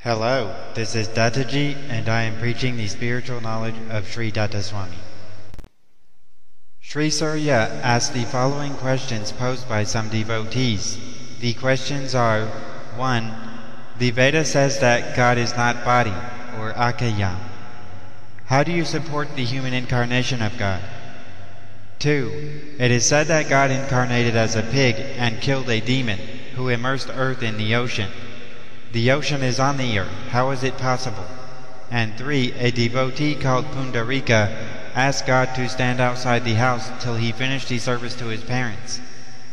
Hello, this is Dattaji, and I am preaching the spiritual knowledge of Sri Dattaswami. Shri Surya asked the following questions posed by some devotees. The questions are: 1. The Veda says that God is not body, or Akayam. How do you support the human incarnation of God? 2. It is said that God incarnated as a pig and killed a demon who immersed earth in the ocean. The ocean is on the earth. How is it possible? And 3. A devotee called Pundarika asked God to stand outside the house till he finished the service to his parents.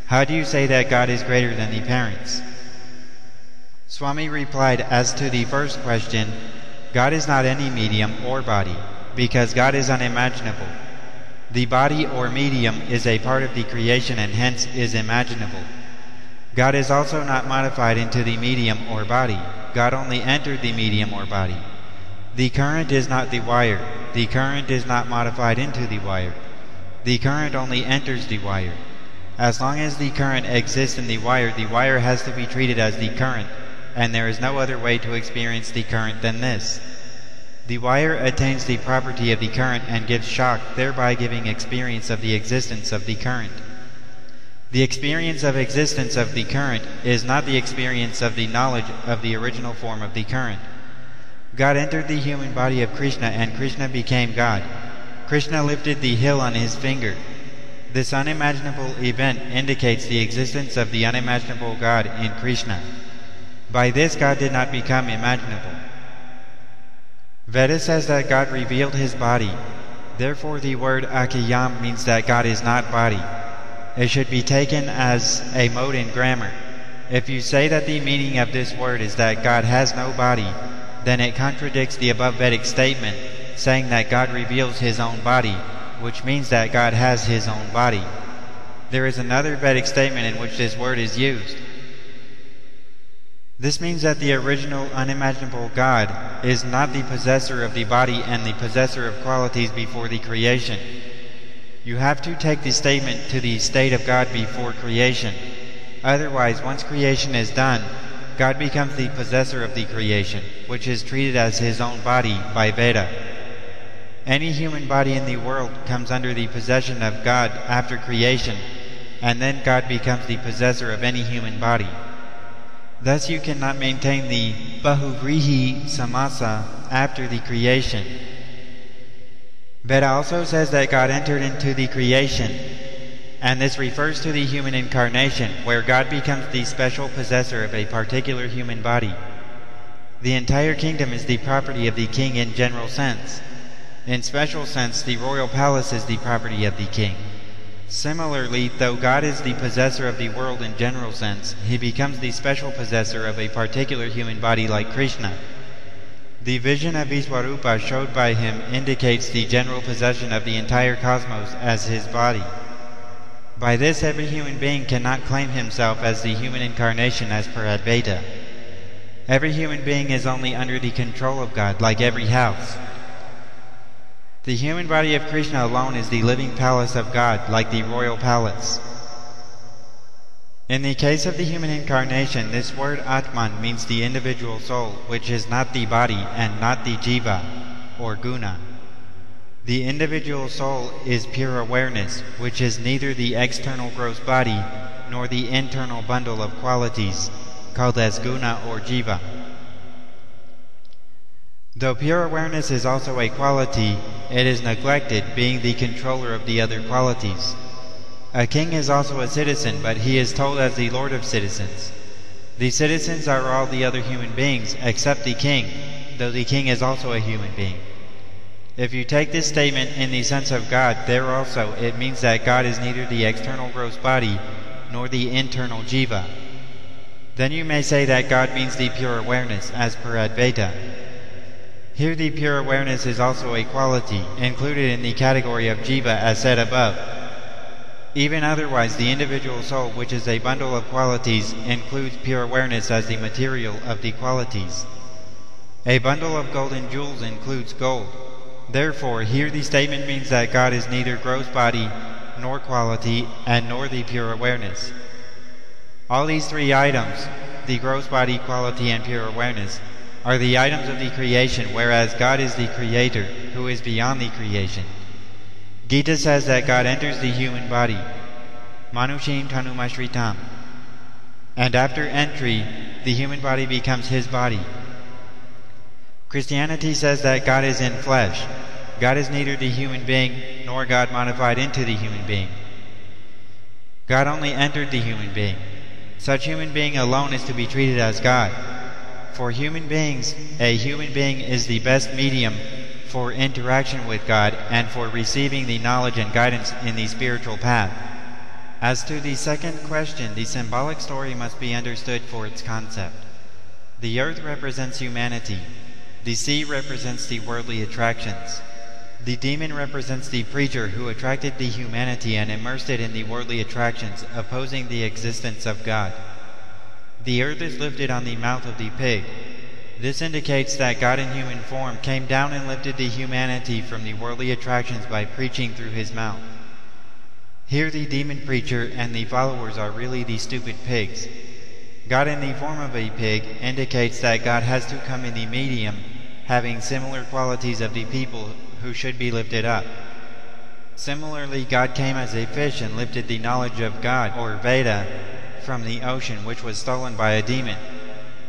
How do you say that God is greater than the parents? Swami replied, as to the first question, God is not any medium or body, because God is unimaginable. The body or medium is a part of the creation and hence is imaginable. God is also not modified into the medium or body. God only entered the medium or body. The current is not the wire. The current is not modified into the wire. The current only enters the wire. As long as the current exists in the wire has to be treated as the current, and there is no other way to experience the current than this. The wire attains the property of the current and gives shock, thereby giving experience of the existence of the current. The experience of existence of the current is not the experience of the knowledge of the original form of the current. God entered the human body of Krishna, and Krishna became God. Krishna lifted the hill on his finger. This unimaginable event indicates the existence of the unimaginable God in Krishna. By this, God did not become imaginable. Veda says that God revealed his body. Therefore, the word Akayam means that God is not body. It should be taken as a mode in grammar. If you say that the meaning of this word is that God has no body, then it contradicts the above Vedic statement, saying that God reveals his own body, which means that God has his own body. There is another Vedic statement in which this word is used. This means that the original unimaginable God is not the possessor of the body and the possessor of qualities before the creation. You have to take the statement to the state of God before creation. Otherwise, once creation is done, God becomes the possessor of the creation, which is treated as his own body by Veda. Any human body in the world comes under the possession of God after creation, and then God becomes the possessor of any human body. Thus you cannot maintain the Bahuvrihi Samasa after the creation. Veda also says that God entered into the creation, and this refers to the human incarnation, where God becomes the special possessor of a particular human body. The entire kingdom is the property of the king in general sense. In special sense, the royal palace is the property of the king. Similarly, though God is the possessor of the world in general sense, he becomes the special possessor of a particular human body like Krishna. The vision of Vishwarupa showed by him indicates the general possession of the entire cosmos as his body. By this, every human being cannot claim himself as the human incarnation as per Advaita. Every human being is only under the control of God, like every house. The human body of Krishna alone is the living palace of God, like the royal palace. In the case of the human incarnation, this word Atman means the individual soul, which is not the body and not the jiva, or guna. The individual soul is pure awareness, which is neither the external gross body nor the internal bundle of qualities, called as guna or jiva. Though pure awareness is also a quality, it is neglected, being the controller of the other qualities. A king is also a citizen, but he is told as the lord of citizens. The citizens are all the other human beings, except the king, though the king is also a human being. If you take this statement in the sense of God, there also it means that God is neither the external gross body nor the internal jiva. Then you may say that God means the pure awareness, as per Advaita. Here the pure awareness is also a quality, included in the category of jiva as said above. Even otherwise, the individual soul, which is a bundle of qualities, includes pure awareness as the material of the qualities. A bundle of golden jewels includes gold. Therefore, here the statement means that God is neither gross body, nor quality, and nor the pure awareness. All these three items, the gross body, quality, and pure awareness, are the items of the creation, whereas God is the creator, who is beyond the creation. Gita says that God enters the human body, Manushim Tanumashritam, and after entry, the human body becomes his body. Christianity says that God is in flesh. God is neither the human being nor God modified into the human being. God only entered the human being. Such human being alone is to be treated as God. For human beings, a human being is the best medium for interaction with God and for receiving the knowledge and guidance in the spiritual path. As to the second question, the symbolic story must be understood for its concept. The earth represents humanity. The sea represents the worldly attractions. The demon represents the preacher who attracted the humanity and immersed it in the worldly attractions, opposing the existence of God. The earth is lifted on the mouth of the pig. This indicates that God in human form came down and lifted the humanity from the worldly attractions by preaching through his mouth. Here the demon preacher and the followers are really the stupid pigs. God in the form of a pig indicates that God has to come in the medium, having similar qualities of the people who should be lifted up. Similarly, God came as a fish and lifted the knowledge of God, or Veda, from the ocean, which was stolen by a demon.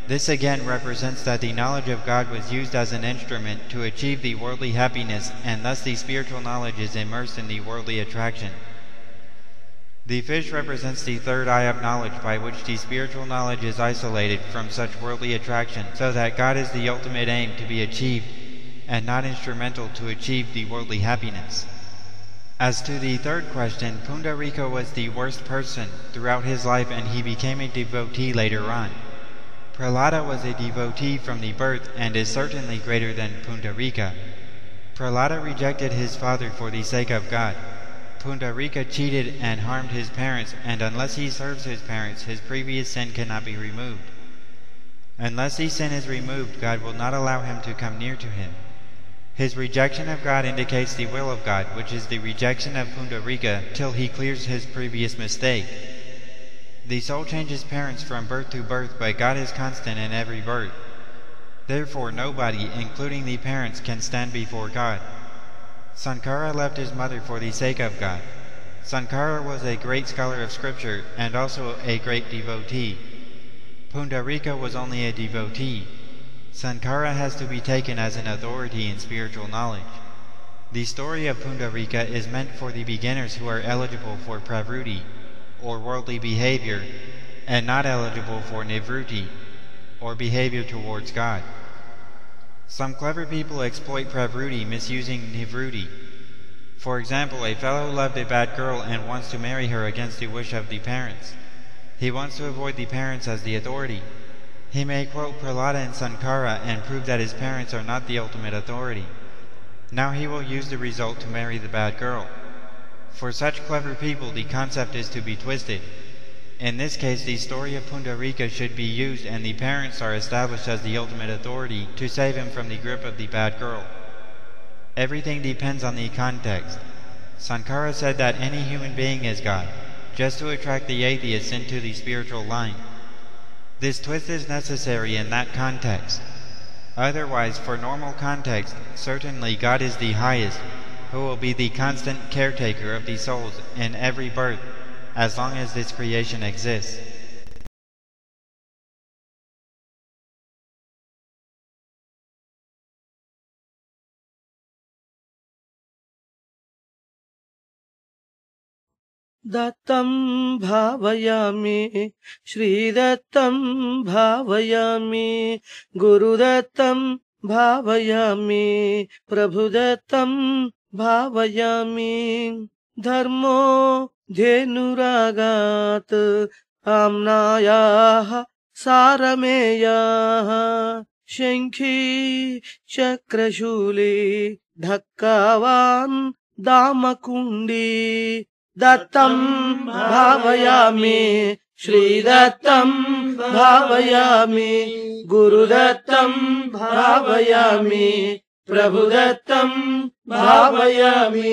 This again represents that the knowledge of God was used as an instrument to achieve the worldly happiness, and thus the spiritual knowledge is immersed in the worldly attraction. The fish represents the third eye of knowledge, by which the spiritual knowledge is isolated from such worldly attraction, so that God is the ultimate aim to be achieved, and not instrumental to achieve the worldly happiness. As to the third question, Pundarika was the worst person throughout his life, and he became a devotee later on. Prahlada was a devotee from the birth, and is certainly greater than Pundarika. Prahlada rejected his father for the sake of God. Pundarika cheated and harmed his parents, and unless he serves his parents, his previous sin cannot be removed. Unless the sin is removed, God will not allow him to come near to him. His rejection of God indicates the will of God, which is the rejection of Pundarika till he clears his previous mistake. The soul changes parents from birth to birth, but God is constant in every birth. Therefore nobody, including the parents, can stand before God. Sankara left his mother for the sake of God. Sankara was a great scholar of scripture and also a great devotee. Pundarika was only a devotee. Sankara has to be taken as an authority in spiritual knowledge. The story of Pundarika is meant for the beginners who are eligible for pravruti, or worldly behavior, and not eligible for nivruti, or behavior towards God. Some clever people exploit pravruti, misusing nivruti. For example, a fellow loved a bad girl and wants to marry her against the wish of the parents. He wants to avoid the parents as the authority. He may quote Prahlada and Sankara and prove that his parents are not the ultimate authority. Now he will use the result to marry the bad girl. For such clever people, the concept is to be twisted. In this case, the story of Pundarika should be used, and the parents are established as the ultimate authority to save him from the grip of the bad girl. Everything depends on the context. Sankara said that any human being is God, just to attract the atheists into the spiritual line. This twist is necessary in that context. Otherwise, for normal context, certainly God is the highest, who will be the constant caretaker of the souls in every birth, as long as this creation exists. Dattam bhavayami, Shri Dattam bhavayami, Guru Dattam bhavayami, Prabhu Dattam bhavayami. Dharmo dhenuragat amnayah sarameyah, Shankhi chakrashuli dhakkavan damakundi. Dattam bhavayami, Shri Dattam bhavayami, Guru Dattam bhavayami, Prabhu Dattam bhavayami.